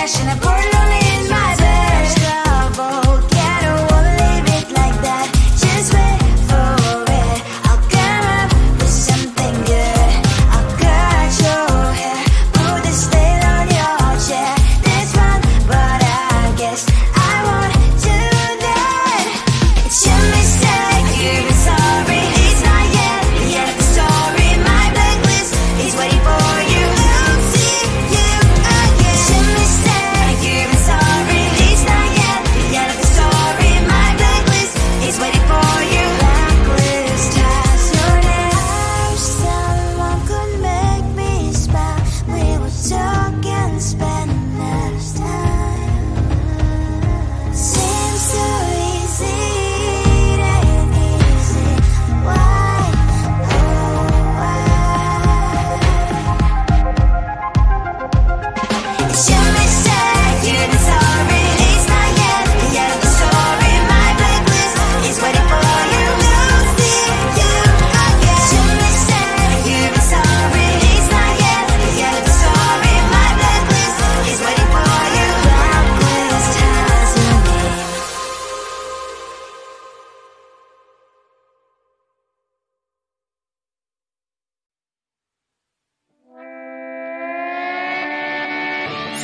cash and I pour it all in my bed.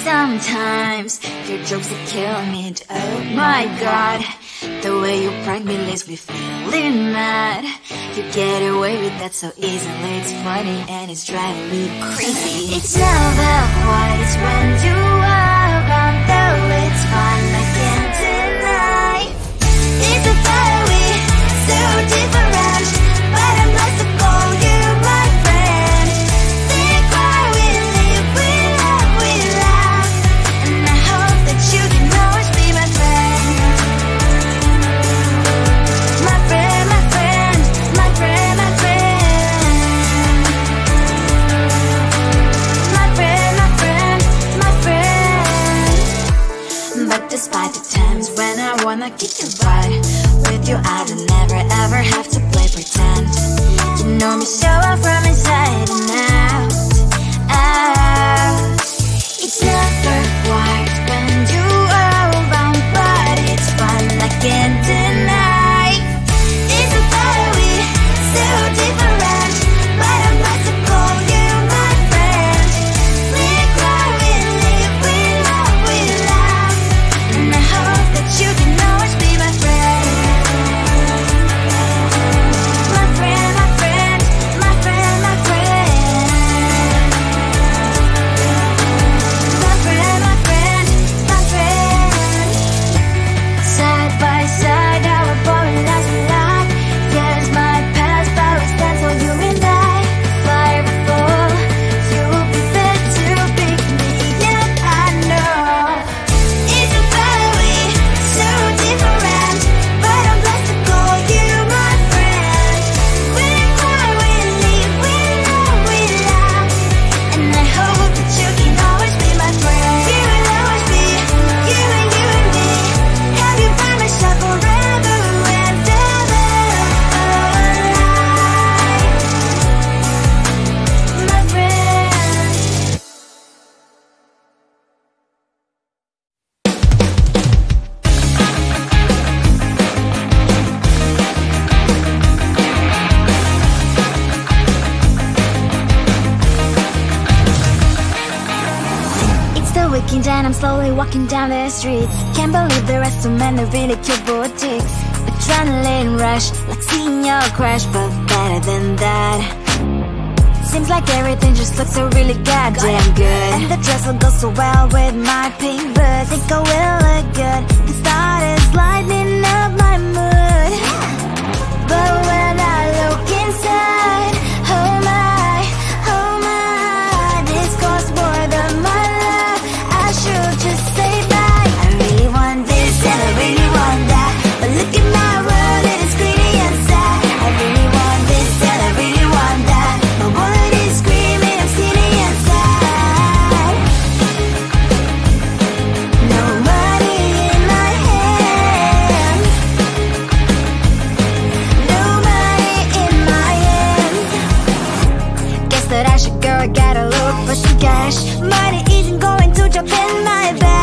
Sometimes your jokes are killing me. Oh my god, the way you prank me leaves me feeling mad. You get away with that so easily. It's funny and it's driving me crazy. It's never quite when you are around, though it's fun, I can't deny. It's a fire we so different, but I'm not to call you my friend. Think why we live, we love, we laugh, and I hope that you can always be my friend. My friend, my friend, my friend, my friend. My friend, my friend, my friend. But despite the times when I wanna kick your butt, with you I don't never ever have to play pretend. You know me so well from inside and out, out. It's never quite when you are around, but it's fun, I can't deny. It's a fire we so different, but I'm not to call you my friend. We cry, we live, we love, we laugh, and I hope that you can always be my friend. My friend, my friend, my friend, my friend. My friend, my friend, my friend. Side by side, our boring lives we like. Yes, my past, but we stand so you and I. Fire before you will be there to pick me up, I know. It's a fire we so different, but I'm blessed to call you my friend. We cry, we live, we love, we laugh, and I hope that you can always be my friend. You will always be you and me. Have you by my side forever and ever. My friend. It's the weekend and I'm slowly walking down the streets. Can't believe the rest of men are really cute boutiques. Adrenaline rush, like seeing your crush, but better than that. Seems like everything just looks so really goddamn good, and the dress will go so well with my pink boots. Think I will look good, the start is lighting up my mood. But when I look inside, oh my, this costs more than my love. I should just say bye. I really want this and I really want that, but look at my world, it is greedy and sad. I really want this and I really want that, my wallet is screaming, I'm skinny and sad. No money in my hand, no money in my hand. Guess that I should go get a look for some cash. Money isn't going to jump in my bag.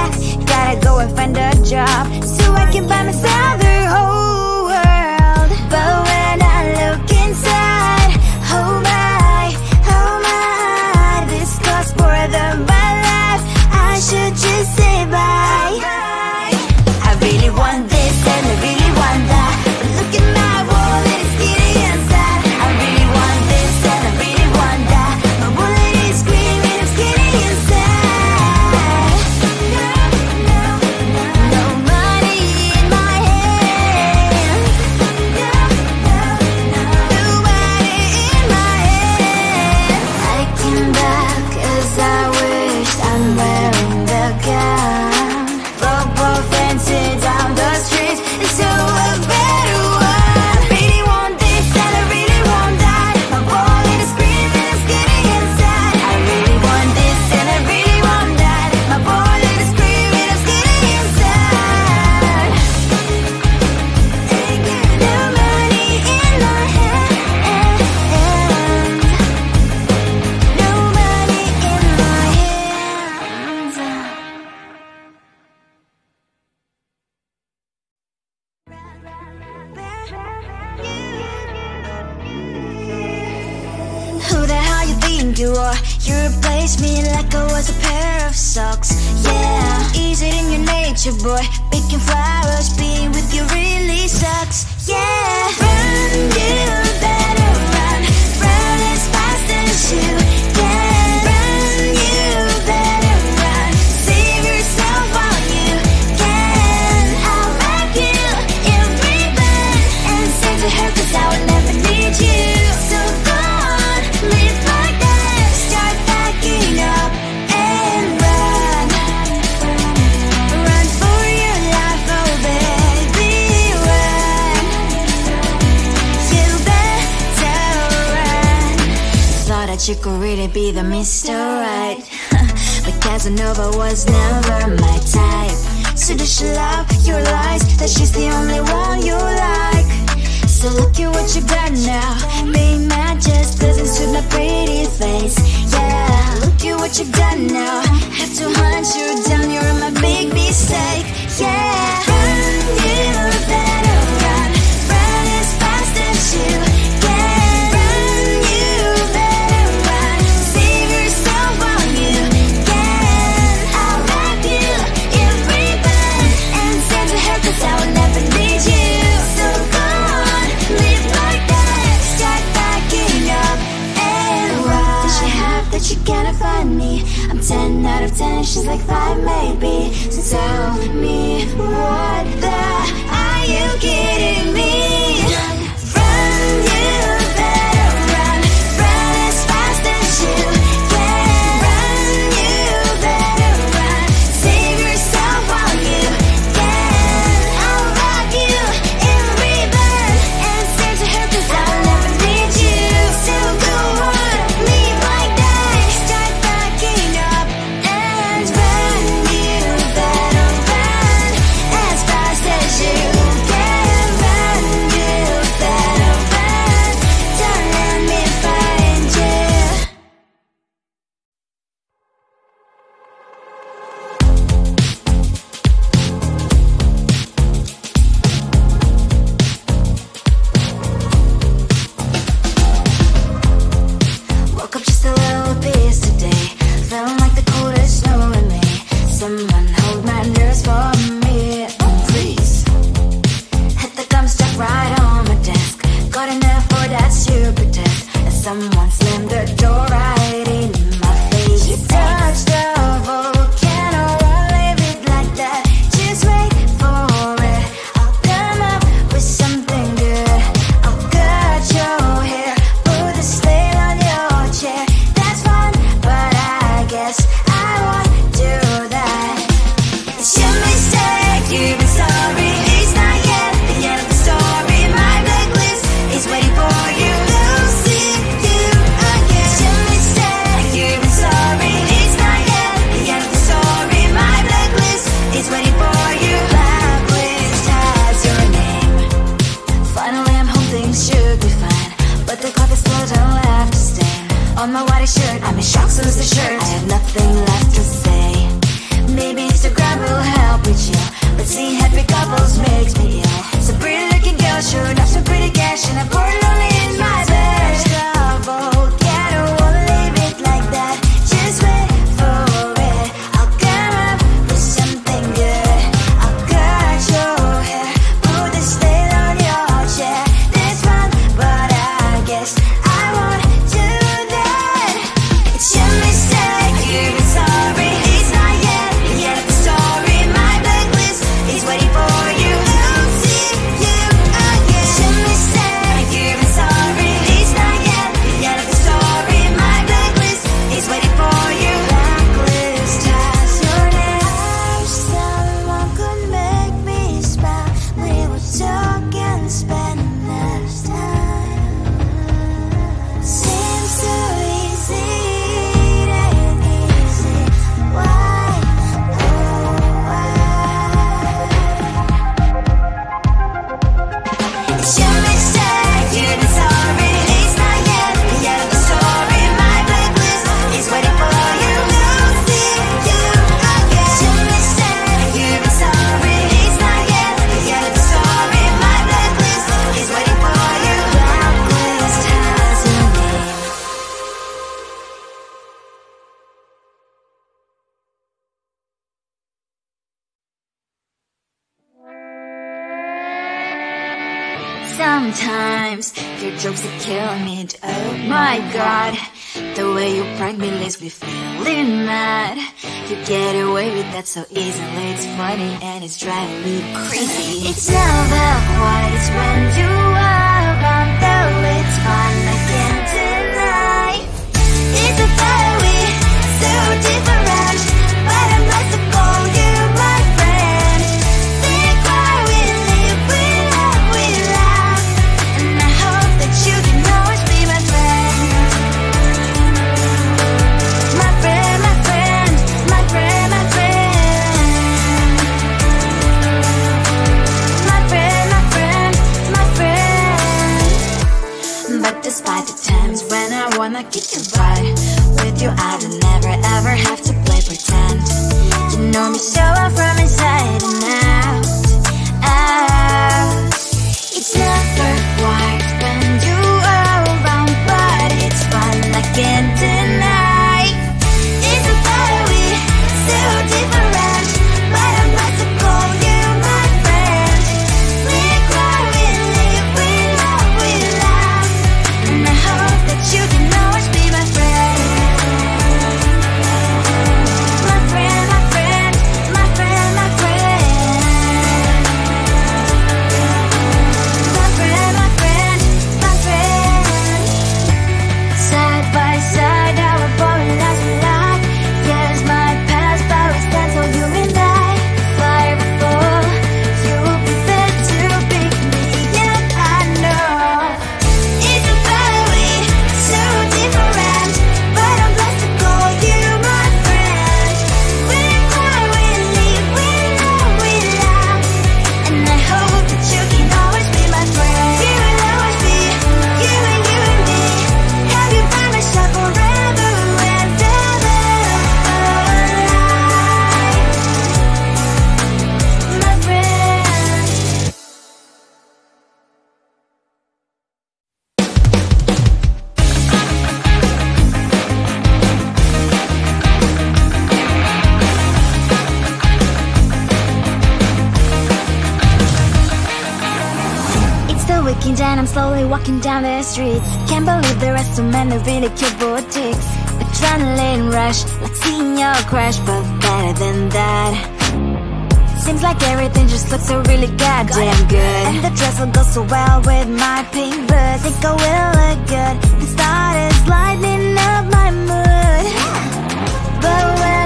the my life. I should just say bye. I really want this and I really want that, but look at my wallet, it's getting inside. I really want this and I really want that, my wallet is screaming, it's getting inside. No money in my hand, nobody in my hand. I came back as I wished, I'm wearing the gown. Football fancy down the street into a better one. I really want this and I really want that, my wallet is screaming, it's getting inside. I really want this and I really want that, my wallet is screaming, it's getting inside. No money in my hand, no money in my hands. Who the hell you think you are? You replaced me like I was a pair of socks. Yeah, is it in your nature, boy? Picking flowers, being with you really sucks. Yeah, run, you better run, run as fast as you can. Run, you better run, save yourself while you can. I'll wrap you in ribbon and send to her 'cause I would never need you. So go on, live like that, start packing up and run. Run for your life, oh baby, run. You better run. Thought that you could really be the Mr. Right, but Casanova was never my type. So does she love your lies, that she's the only one you like? So look at what you got now, being mad just doesn't suit my pretty face. Yeah, look at what you got now, have to hunt you down, you're my big mistake. Yeah, run, you better run, run as fast as you can. Run, you better run, save yourself while you can. I'll wrap you in ribbon and send to her 'cause I will never need you. So go on, live like that, start packing up and run. Does she have that you cannot find me? I'm 10 out of 10, she's like 5 maybe. So tell me, what the, are you kidding me? Run, you better run, run as fast as you can. Run, you better run, save yourself while you can. I'll wrap you in ribbon and send to her 'cause I'll never need you. So go on, live like that, start packing up and run. You better run as fast as you can. Run, you better run, don't let me find you. Woke up just a little pissed today, feeling like the coldest snow in me. Someone hold my nerves for me, please. Hit the gum stuck right on my desk, got enough for that stupid test. And someone slammed the door right in my face. You touched the volcano, won't leave it like that, just wait for it. I'll come up with something good, I'll cut your hair, put a slate on your chair. That's fun, but I guess I won't do that. It's your mistake, you've been sorry, it's not yet the end of the story. My blacklist is waiting for you, I'll see you again. It's your mistake, you've been sorry, it's not yet the end of the story. My blacklist is waiting for you, blacklist has your name. Finally I'm home, things should be fine, but the coffee still don't left to stain on my white shirt. I'm in shock, so is the shirt, I have nothing left to say. Maybe Instagram will help with you, but seeing happy couples makes me ill. So pretty looking girl, sure enough, some pretty cash, and I pour it only in my bed. Volcano, won't leave it like that, just wait Sometimes your jokes are killing me. Oh my god, the way you prank me leaves me feeling mad. You get away with that so easily. It's funny and it's driving me crazy. It's never quiet when you are around, though it's fun, I can't deny. It's a fiery, so different, but I must have called you my friend. Think why we live, we love, we laugh, and I hope that you can always be my friend. My friend, my friend, my friend, my friend. My friend, my friend, my friend. But despite the times when I wanna kick your butt, with you I don't never ever have to play pretend. You know me so well from inside and out, out. It's never quiet when you are around, but it's fun, I can't deny. It's a fiery, so different, but I must have called you my friend. We cry, we live, we love, we laugh, and I hope that you can always be my friend. My friend, my friend, my friend, my friend. My friend, my friend, my friend. Side by side, our body lies we laugh. Years might pass, but we stand so you and I. Fire before you'll be there to pick me up, I know. It's a fiery, so different, but I'm blessed to call you my friend. We cry, we live, we love, we laugh, and I hope that you can always be my friend. You will always be, you and me. Have you by my side forever and ever, my friend. It's the weekend and I'm slowly walking down the streets. Can't believe there are so many really cute boutiques. Adrenaline rush, like seeing your crush, but better than that. Seems like everything just looks so really goddamn good, and the dress will go so well with my pink boots. Think I will look good. The start is lighting up my mood, but when